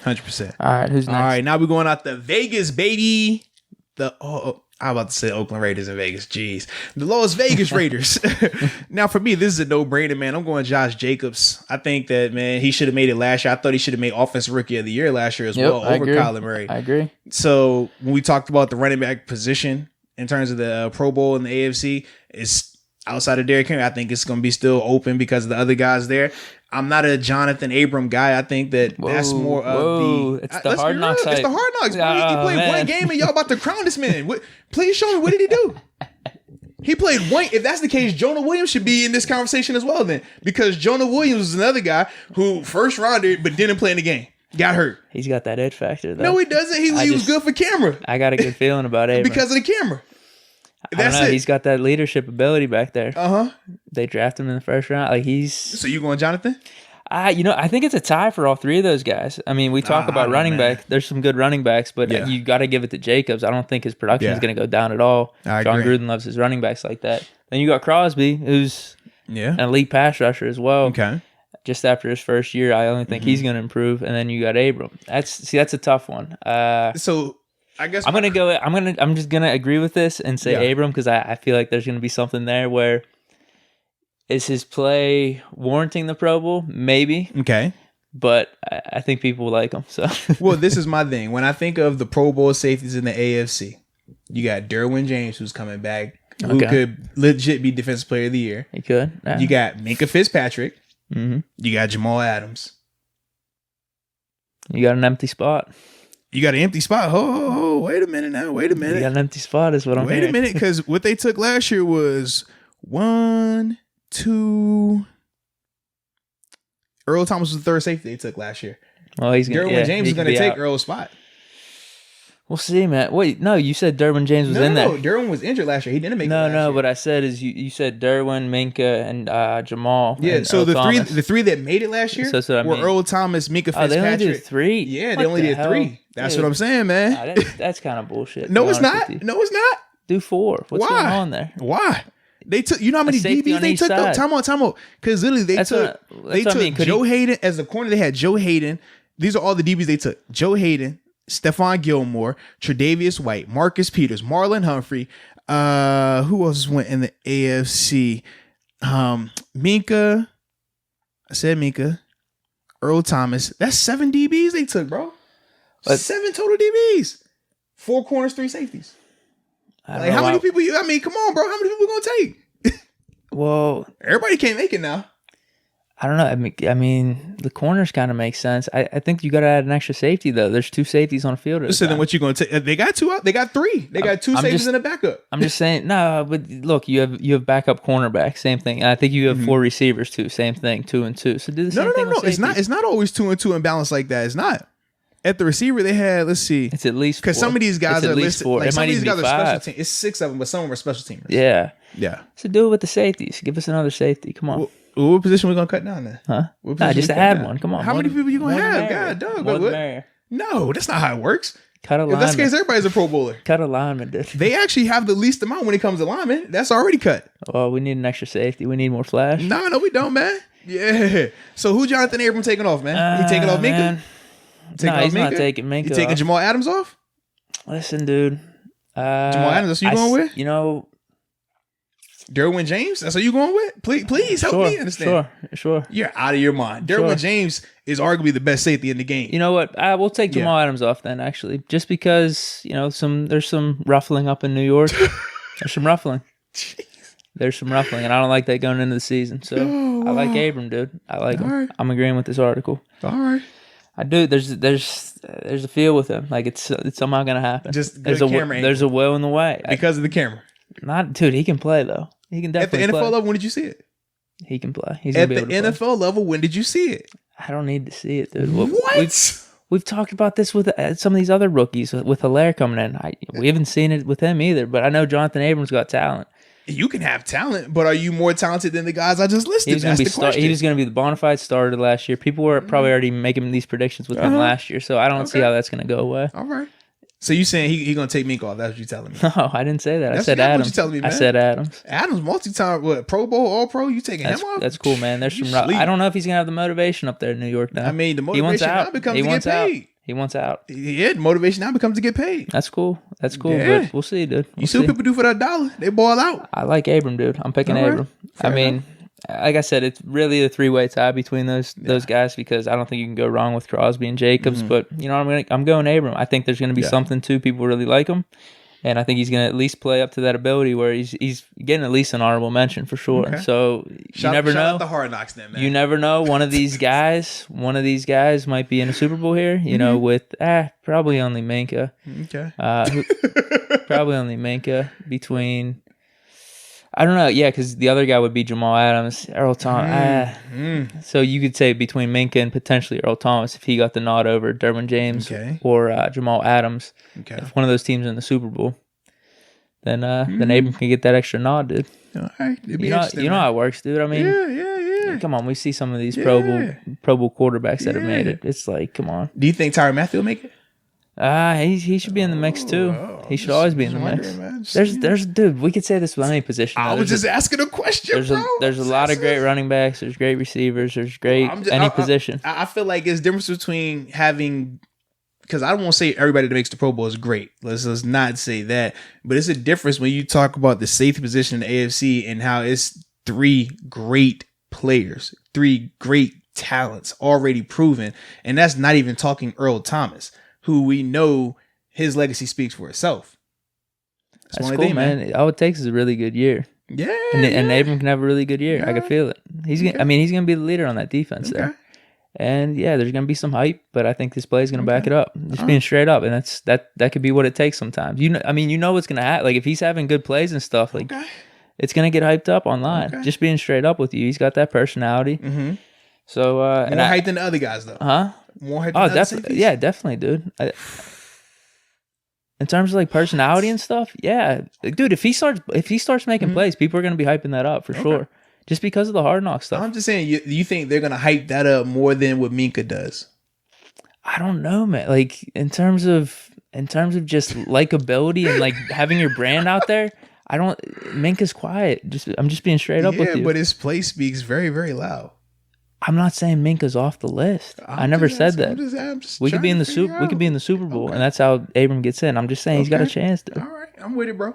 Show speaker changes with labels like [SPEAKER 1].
[SPEAKER 1] 100%.
[SPEAKER 2] All right, who's next?
[SPEAKER 1] All right, now we're going out to Vegas, baby. I'm about to say Oakland Raiders in Vegas. Jeez. The Las Vegas Raiders. Now, for me, this is a no-brainer, man. I'm going Josh Jacobs. I think that, man, he should have made it last year. I thought he should have made Offensive Rookie of the Year last year as well over Kyler Murray.
[SPEAKER 2] I agree.
[SPEAKER 1] So, when we talked about the running back position in terms of the Pro Bowl in the AFC, it's outside of Derrick Henry. I think it's going to be still open because of the other guys there. I'm not a Johnathan Abram guy. I think that that's more of the...
[SPEAKER 2] It's the Hard Knocks hype.
[SPEAKER 1] It's the Hard Knocks. He played one game and y'all about to crown this man. Please show me, what did he do? He played one. If that's the case, Jonah Williams should be in this conversation as well then. Because Jonah Williams is another guy who first rounded but didn't play in the game. Got hurt.
[SPEAKER 2] He's got that edge factor, though.
[SPEAKER 1] No, he doesn't. He was good for camera.
[SPEAKER 2] I got a good feeling about Abram.
[SPEAKER 1] Because of the camera.
[SPEAKER 2] That's it. He's got that leadership ability back there.
[SPEAKER 1] Uh-huh.
[SPEAKER 2] They draft him in the first round.
[SPEAKER 1] So you going Jonathan?
[SPEAKER 2] I think it's a tie for all three of those guys. I mean, we talk about running back. There's some good running backs, but you got to give it to Jacobs. I don't think his production is going to go down at all. John Gruden loves his running backs like that. Then you got Crosby, who's an elite pass rusher as well.
[SPEAKER 1] Okay.
[SPEAKER 2] Just after his first year, I only think he's going to improve. And then you got Abram. That's a tough one.
[SPEAKER 1] So I guess
[SPEAKER 2] I'm just gonna agree with this and say Abram because I feel like there's gonna be something there where is his play warranting the Pro Bowl? Maybe.
[SPEAKER 1] Okay.
[SPEAKER 2] But I think people like him. So
[SPEAKER 1] well, this is my thing. When I think of the Pro Bowl safeties in the AFC, you got Derwin James who's coming back, who could legit be Defensive Player of the Year.
[SPEAKER 2] He could. Yeah.
[SPEAKER 1] You got Minkah Fitzpatrick.
[SPEAKER 2] Mm-hmm.
[SPEAKER 1] You got Jamal Adams.
[SPEAKER 2] You got an empty spot.
[SPEAKER 1] You got an empty spot. Oh, wait a minute now. Wait a minute.
[SPEAKER 2] You got an empty spot is what I'm hearing.
[SPEAKER 1] Wait a minute, because what they took last year was 1, 2. Earl Thomas was the third safety they took last year.
[SPEAKER 2] Well,
[SPEAKER 1] Derwin James is going to take Earl's spot.
[SPEAKER 2] We'll see, man. Wait, no, you said Derwin James was in there. No,
[SPEAKER 1] Derwin was injured last year. He didn't make it last year.
[SPEAKER 2] What I said is you said Derwin, Minkah, and Jamal.
[SPEAKER 1] Yeah,
[SPEAKER 2] and
[SPEAKER 1] so
[SPEAKER 2] Earl
[SPEAKER 1] the three that made it last year were Earl Thomas, Minkah Fitzpatrick.
[SPEAKER 2] They only did 3?
[SPEAKER 1] Yeah, they only did 3. That's what I'm saying, man.
[SPEAKER 2] That's kind of bullshit.
[SPEAKER 1] No, it's not. No, it's not.
[SPEAKER 2] Do 4. What's going on there?
[SPEAKER 1] Why? They took, you know how many DBs they took? Time out. Because literally they took Joe Hayden as the corner. They had Joe Hayden. These are all the DBs they took. Joe Hayden, Stephon Gilmore, Tre'Davious White, Marcus Peters, Marlon Humphrey. Who else went in the AFC? Minkah. I said Minkah. Earl Thomas. That's 7 DBs they took, bro. 7 total DBs. 4 corners, 3 safeties. How many people come on, bro. How many people gonna take?
[SPEAKER 2] Well,
[SPEAKER 1] everybody can't make it now.
[SPEAKER 2] I don't know. I mean, the corners kind of make sense. I think you got to add an extra safety though. There's 2 safeties on the field.
[SPEAKER 1] So then, what you going to take? They got 2 out. They got 3. They got 2 safeties in the backup.
[SPEAKER 2] I'm just saying. No, but look, you have backup cornerback. Same thing. And I think you have 4 receivers too. Same thing. 2 and 2. So do the same thing. No.
[SPEAKER 1] It's not always 2 and 2 and balanced like that. It's not. At the receiver, they had, let's see.
[SPEAKER 2] It's at least 4.
[SPEAKER 1] Because some of these guys are listed.
[SPEAKER 2] 4.
[SPEAKER 1] Like some of these guys are special teams. It's 6 of them, but some of them are special teamers.
[SPEAKER 2] Yeah.
[SPEAKER 1] Yeah.
[SPEAKER 2] So do it with the safeties. Give us another safety. Come on.
[SPEAKER 1] What position we going to cut down then?
[SPEAKER 2] Huh? Just to add one. Come on.
[SPEAKER 1] How many people you going to have? God, dog. No, that's not how it works.
[SPEAKER 2] Cut a lineman.
[SPEAKER 1] If that's the case, everybody's a Pro Bowler.
[SPEAKER 2] Cut a lineman, dude.
[SPEAKER 1] They actually have the least amount when it comes to linemen. That's already cut.
[SPEAKER 2] Oh, we need an extra safety. We need more flash.
[SPEAKER 1] No, we don't, man. Yeah. So who Johnathan Abram taking off, man? He taking off Minkah?
[SPEAKER 2] He's not taking Minkah.
[SPEAKER 1] You taking Jamal Adams off?
[SPEAKER 2] Listen, dude.
[SPEAKER 1] Jamal Adams, that's who you going with?
[SPEAKER 2] You know,
[SPEAKER 1] Derwin James, that's who you going with? Please help me understand.
[SPEAKER 2] Sure.
[SPEAKER 1] You're out of your mind. Derwin James is arguably the best safety in the game.
[SPEAKER 2] You know what? We'll take Jamal Adams off then, actually. Just because, there's some ruffling up in New York. There's some ruffling. Jeez. There's some ruffling, and I don't like that going into the season. So I like Abram, dude. I like him. Right. I'm agreeing with this article.
[SPEAKER 1] All right.
[SPEAKER 2] I do. There's a feel with him. Like it's somehow gonna happen.
[SPEAKER 1] Just there's a
[SPEAKER 2] will in the way
[SPEAKER 1] because of the camera.
[SPEAKER 2] Dude. He can play though. He can definitely.
[SPEAKER 1] At the NFL
[SPEAKER 2] play.
[SPEAKER 1] level, when did you see it?
[SPEAKER 2] He can play. He's gonna be able to
[SPEAKER 1] At the NFL level, when did you see it?
[SPEAKER 2] I don't need to see it, dude.
[SPEAKER 1] What?
[SPEAKER 2] We've talked about this with some of these other rookies with Hilaire coming in. We haven't seen it with him either. But I know Johnathan Abram's got talent.
[SPEAKER 1] You can have talent, but are you more talented than the guys I just listed?
[SPEAKER 2] He was going to be the bona fide starter last year. People were probably already making these predictions with him last year, so I don't see how that's going to go away.
[SPEAKER 1] All right. So you saying he going to take Minkah off? That's what you telling me?
[SPEAKER 2] No, I didn't say that. I said Adams. What you telling me, man? I said Adams.
[SPEAKER 1] Adams, multi-time, Pro Bowl, All-Pro. You taking him off?
[SPEAKER 2] That's cool, man. There's some. I don't know if he's going to have the motivation up there in New York now.
[SPEAKER 1] I mean, the motivation now becomes to get paid.
[SPEAKER 2] He wants out.
[SPEAKER 1] Yeah, motivation now becomes to get paid.
[SPEAKER 2] That's cool. Yeah. But we'll see, dude.
[SPEAKER 1] You see what people do for that $1? They ball out.
[SPEAKER 2] I like Abram, dude. I'm picking Abram. Fair enough. Like I said, it's really a 3-way tie between those guys because I don't think you can go wrong with Crosby and Jacobs. But I'm going Abram. I think there's going to be something too. People really like him, and I think he's going to at least play up to that ability where he's getting at least an honorable mention for sure. Okay. So you never know.
[SPEAKER 1] Shout out the Hard Knocks then, man.
[SPEAKER 2] You never know. One of these guys might be in a Super Bowl here. You know, with probably only Minka.
[SPEAKER 1] Okay.
[SPEAKER 2] Probably only Minka between. I don't know, because the other guy would be Jamal Adams, Earl Thomas. So you could say between Minka and potentially Earl Thomas if he got the nod over Derwin James or Jamal Adams. Okay. If one of those teams in the Super Bowl, then Abram can get that extra nod, dude.
[SPEAKER 1] All right,
[SPEAKER 2] you know how it works, dude. I mean,
[SPEAKER 1] yeah.
[SPEAKER 2] Come on, we see some of these Pro Bowl quarterbacks that have made it. It's like, come on.
[SPEAKER 1] Do you think Tyrann Mathieu will make it?
[SPEAKER 2] He should be in the mix too. He should always be in the mix. There's dude. We could say this with any position.
[SPEAKER 1] I was just asking a question.
[SPEAKER 2] There's a lot of great running backs. There's great receivers. There's great position.
[SPEAKER 1] I feel like it's difference between having, because I don't want to say everybody that makes the Pro Bowl is great. Let's not say that. But it's a difference when you talk about the safety position in the AFC and how it's 3 great players, 3 great talents already proven, and that's not even talking Earl Thomas, who we know his legacy speaks for itself.
[SPEAKER 2] That's cool, man. All it takes is a really good year.
[SPEAKER 1] Yeah.
[SPEAKER 2] And Abram can have a really good year. Yeah. I can feel it. He's gonna be the leader on that defense there. And there's gonna be some hype, but I think this play is gonna back it up. Just being straight up, and that could be what it takes sometimes. You know what's gonna happen. Like if he's having good plays and stuff, like it's gonna get hyped up online. Just being straight up with you, he's got that personality. Mm-hmm. So
[SPEAKER 1] more hype than the other guys, though. More hype.
[SPEAKER 2] Definitely. Yeah, definitely, dude. In terms of like personality and stuff, dude. If he starts making plays, people are gonna be hyping that up for sure. Just because of the Hard Knock stuff.
[SPEAKER 1] I'm just saying, you think they're gonna hype that up more than what Minka does?
[SPEAKER 2] I don't know, man. Like in terms of just likability and like having your brand out there, Minka's quiet. I'm just being straight up with you.
[SPEAKER 1] But his play speaks very, very loud.
[SPEAKER 2] I'm not saying Minka's off the list. I never said that. We could be in the Super Bowl, and that's how Abram gets in. I'm just saying he's got a chance. Dude.
[SPEAKER 1] All right, I'm with it, bro.